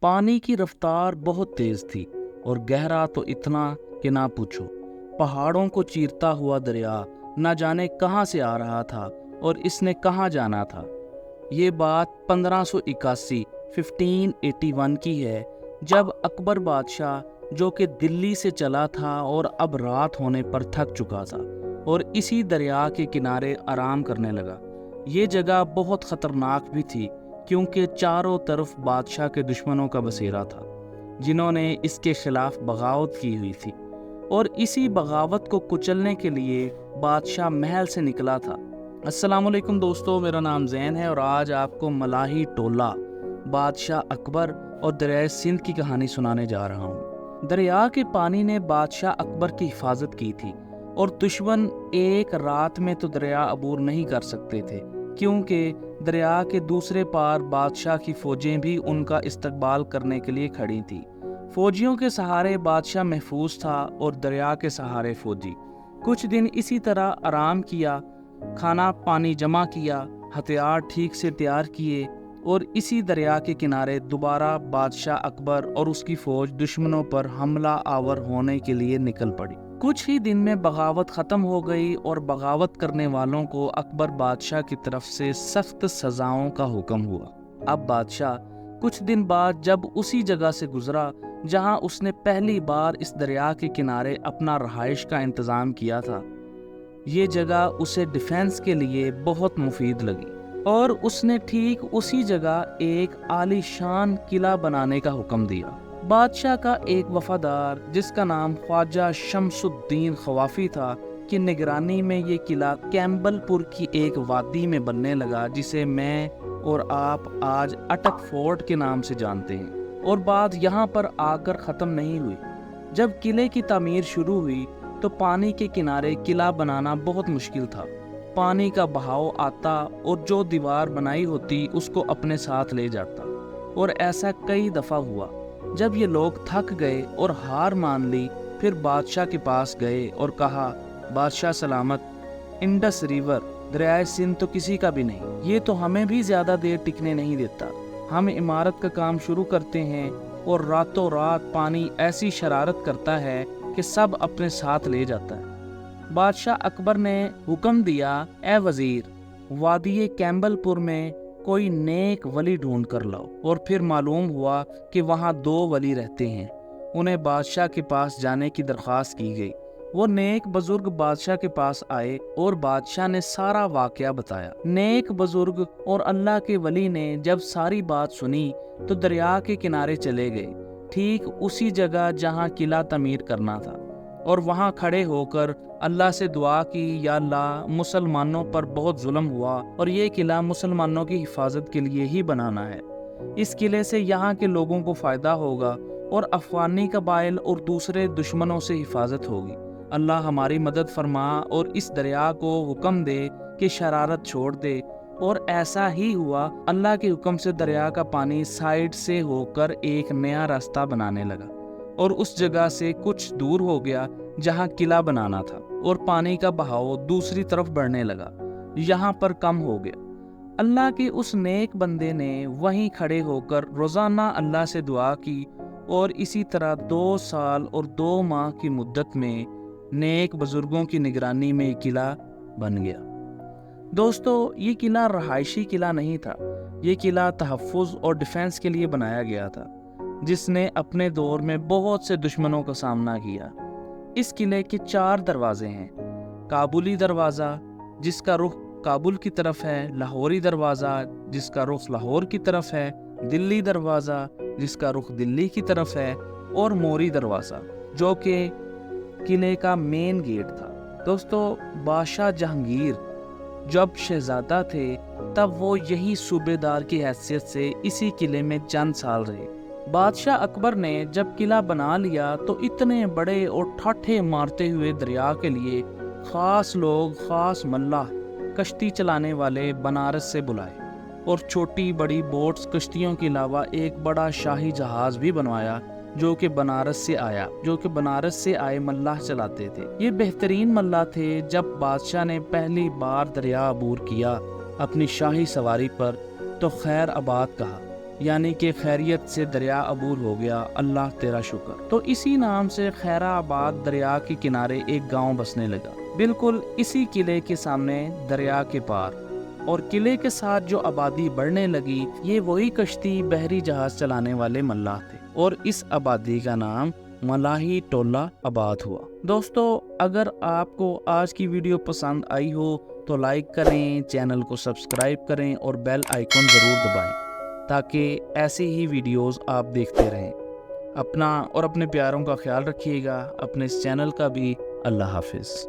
پانی کی رفتار بہت تیز تھی اور گہرا تو اتنا کہ نہ پوچھو۔ پہاڑوں کو چیرتا ہوا دریا نہ جانے کہاں سے آ رہا تھا اور اس نے کہاں جانا تھا۔ یہ بات 1581 کی ہے، جب اکبر بادشاہ جو کہ دلی سے چلا تھا اور اب رات ہونے پر تھک چکا تھا اور اسی دریا کے کنارے آرام کرنے لگا۔ یہ جگہ بہت خطرناک بھی تھی کیونکہ چاروں طرف بادشاہ کے دشمنوں کا بسیرا تھا جنہوں نے اس کے خلاف بغاوت کی ہوئی تھی، اور اسی بغاوت کو کچلنے کے لیے بادشاہ محل سے نکلا تھا۔ السلام علیکم دوستو، میرا نام زین ہے اور آج آپ کو ملاحی ٹولہ، بادشاہ اکبر اور دریائے سندھ کی کہانی سنانے جا رہا ہوں۔ دریا کے پانی نے بادشاہ اکبر کی حفاظت کی تھی اور دشمن ایک رات میں تو دریا عبور نہیں کر سکتے تھے، کیونکہ دریا کے دوسرے پار بادشاہ کی فوجیں بھی ان کا استقبال کرنے کے لیے کھڑی تھیں۔ فوجیوں کے سہارے بادشاہ محفوظ تھا اور دریا کے سہارے فوجی۔ کچھ دن اسی طرح آرام کیا، کھانا پانی جمع کیا، ہتھیار ٹھیک سے تیار کیے اور اسی دریا کے کنارے دوبارہ بادشاہ اکبر اور اس کی فوج دشمنوں پر حملہ آور ہونے کے لیے نکل پڑی۔ کچھ ہی دن میں بغاوت ختم ہو گئی اور بغاوت کرنے والوں کو اکبر بادشاہ کی طرف سے سخت سزاؤں کا حکم ہوا۔ اب بادشاہ کچھ دن بعد جب اسی جگہ سے گزرا جہاں اس نے پہلی بار اس دریا کے کنارے اپنا رہائش کا انتظام کیا تھا، یہ جگہ اسے ڈیفنس کے لیے بہت مفید لگی اور اس نے ٹھیک اسی جگہ ایک عالی شان قلعہ بنانے کا حکم دیا۔ بادشاہ کا ایک وفادار جس کا نام خواجہ شمس الدین خوافی تھا کی نگرانی میں یہ قلعہ کیمبل پور کی ایک وادی میں بننے لگا، جسے میں اور آپ آج اٹک فورٹ کے نام سے جانتے ہیں۔ اور بات یہاں پر آ کر ختم نہیں ہوئی۔ جب قلعے کی تعمیر شروع ہوئی تو پانی کے کنارے قلعہ بنانا بہت مشکل تھا۔ پانی کا بہاؤ آتا اور جو دیوار بنائی ہوتی اس کو اپنے ساتھ لے جاتا، اور ایسا کئی دفعہ ہوا۔ جب یہ لوگ تھک گئے اور ہار مان لی، پھر بادشاہ کے پاس گئے اور کہا، بادشاہ سلامت، انڈس ریور دریائے سندھ تو کسی کا بھی نہیں، یہ تو ہمیں بھی زیادہ دیر ٹکنے نہیں دیتا۔ ہم عمارت کا کام شروع کرتے ہیں اور راتوں رات پانی ایسی شرارت کرتا ہے کہ سب اپنے ساتھ لے جاتا ہے۔ بادشاہ اکبر نے حکم دیا، اے وزیر، وادی کیمبل پور میں کوئی نیک ولی ڈھونڈ کر لاؤ۔ اور پھر معلوم ہوا کہ وہاں 2 ولی رہتے ہیں۔ انہیں بادشاہ کے پاس جانے کی درخواست کی گئی۔ وہ نیک بزرگ بادشاہ کے پاس آئے اور بادشاہ نے سارا واقعہ بتایا۔ نیک بزرگ اور اللہ کے ولی نے جب ساری بات سنی تو دریا کے کنارے چلے گئے، ٹھیک اسی جگہ جہاں قلعہ تعمیر کرنا تھا، اور وہاں کھڑے ہو کر اللہ سے دعا کی، یا اللہ، مسلمانوں پر بہت ظلم ہوا اور یہ قلعہ مسلمانوں کی حفاظت کے لیے ہی بنانا ہے۔ اس قلعے سے یہاں کے لوگوں کو فائدہ ہوگا اور افغانی قبائل اور دوسرے دشمنوں سے حفاظت ہوگی۔ اللہ ہماری مدد فرما اور اس دریا کو حکم دے کہ شرارت چھوڑ دے۔ اور ایسا ہی ہوا۔ اللہ کے حکم سے دریا کا پانی سائیڈ سے ہو کر ایک نیا راستہ بنانے لگا اور اس جگہ سے کچھ دور ہو گیا جہاں قلعہ بنانا تھا، اور پانی کا بہاؤ دوسری طرف بڑھنے لگا، یہاں پر کم ہو گیا۔ اللہ کے اس نیک بندے نے وہیں کھڑے ہو کر روزانہ اللہ سے دعا کی، اور اسی طرح 2 سال اور 2 ماہ کی مدت میں نیک بزرگوں کی نگرانی میں یہ قلعہ بن گیا۔ دوستو، یہ قلعہ رہائشی قلعہ نہیں تھا، یہ قلعہ تحفظ اور ڈیفنس کے لیے بنایا گیا تھا، جس نے اپنے دور میں بہت سے دشمنوں کا سامنا کیا۔ اس قلعے کے 4 دروازے ہیں: کابلی دروازہ جس کا رخ کابل کی طرف ہے، لاہوری دروازہ جس کا رخ لاہور کی طرف ہے، دلی دروازہ جس کا رخ دلی کی طرف ہے، اور موری دروازہ جو کہ قلعے کا مین گیٹ تھا۔ دوستو، بادشاہ جہانگیر جب شہزادہ تھے تب وہ یہی صوبے دار کی حیثیت سے اسی قلعے میں چند سال رہے۔ بادشاہ اکبر نے جب قلعہ بنا لیا تو اتنے بڑے اور ٹھاٹھے مارتے ہوئے دریا کے لیے خاص لوگ، خاص ملاح، کشتی چلانے والے بنارس سے بلائے، اور چھوٹی بڑی بوٹس کشتیوں کے علاوہ ایک بڑا شاہی جہاز بھی بنوایا جو کہ بنارس سے آئے ملاح چلاتے تھے۔ یہ بہترین ملاح تھے۔ جب بادشاہ نے پہلی بار دریا عبور کیا اپنی شاہی سواری پر تو خیر آباد کہا، یعنی کہ خیریت سے دریا عبور ہو گیا، اللہ تیرا شکر۔ تو اسی نام سے خیرہ آباد دریا کے کنارے ایک گاؤں بسنے لگا، بالکل اسی قلعے کے سامنے دریا کے پار۔ اور قلعے کے ساتھ جو آبادی بڑھنے لگی، یہ وہی کشتی بحری جہاز چلانے والے ملاح تھے، اور اس آبادی کا نام ملاحی ٹولہ آباد ہوا۔ دوستو، اگر آپ کو آج کی ویڈیو پسند آئی ہو تو لائک کریں، چینل کو سبسکرائب کریں اور بیل آئیکن ضرور دبائیں تاکہ ایسی ہی ویڈیوز آپ دیکھتے رہیں۔ اپنا اور اپنے پیاروں کا خیال رکھیے گا، اپنے اس چینل کا بھی۔ اللہ حافظ۔